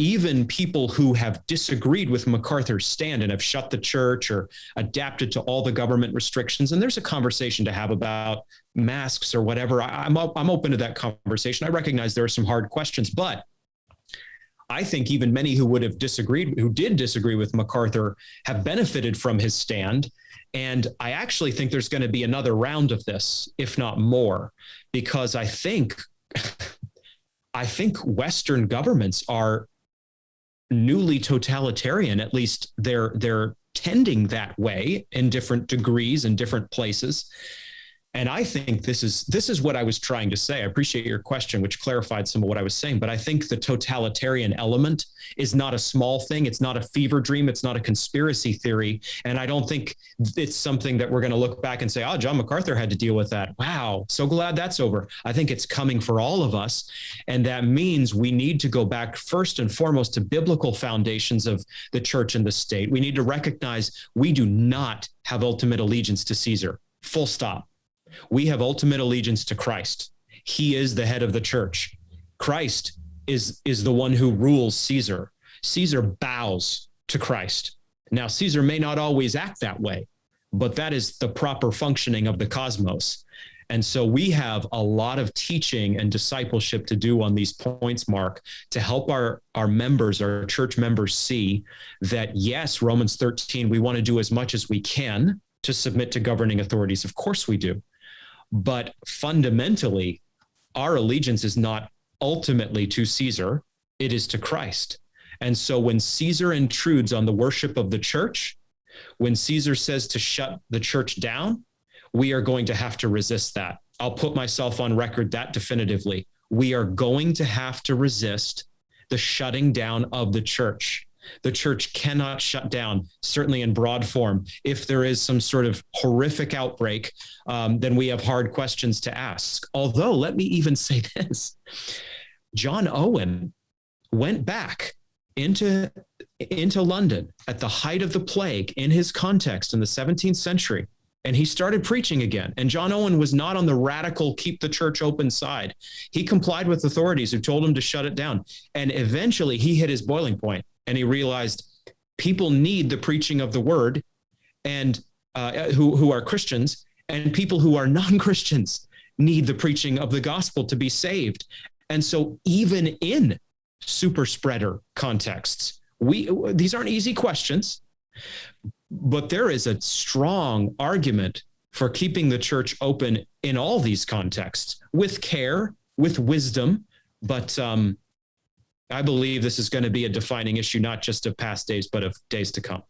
even people who have disagreed with MacArthur's stand and have shut the church or adapted to all the government restrictions, and there's a conversation to have about masks or whatever. I'm open to that conversation. I recognize there are some hard questions, but I think even many who did disagree with MacArthur have benefited from his stand. And I actually think there's going to be another round of this, if not more, because I think Western governments are newly totalitarian. At least they're tending that way in different degrees in different places. And I think this is what I was trying to say. I appreciate your question, which clarified some of what I was saying. But I think the totalitarian element is not a small thing. It's not a fever dream. It's not a conspiracy theory. And I don't think it's something that we're going to look back and say, oh, John Macarthur had to deal with that. Wow, so glad that's over. I think it's coming for all of us. And that means we need to go back first and foremost to biblical foundations of the church and the state. We need to recognize we do not have ultimate allegiance to Caesar. Full stop. We have ultimate allegiance to Christ. He is the head of the church. Christ is the one who rules Caesar. Caesar bows to Christ. Now, Caesar may not always act that way, but that is the proper functioning of the cosmos. And so we have a lot of teaching and discipleship to do on these points, Mark, to help our members, our church members see that, yes, Romans 13, we want to do as much as we can to submit to governing authorities. Of course we do. But fundamentally, our allegiance is not ultimately to Caesar, it is to Christ. And so when Caesar intrudes on the worship of the church, when Caesar says to shut the church down, we are going to have to resist that. I'll put myself on record that definitively. We are going to have to resist the shutting down of the church. The church cannot shut down, certainly in broad form. If there is some sort of horrific outbreak, then we have hard questions to ask. Although, let me even say this. John Owen went back into London at the height of the plague in his context in the 17th century, and he started preaching again. And John Owen was not on the radical keep the church open side. He complied with authorities who told him to shut it down. And eventually he hit his boiling point. And he realized people need the preaching of the word, and who are Christians, and people who are non-Christians need the preaching of the gospel to be saved. And so even in super spreader contexts, these aren't easy questions, but there is a strong argument for keeping the church open in all these contexts with care, with wisdom, but I believe this is going to be a defining issue, not just of past days, but of days to come.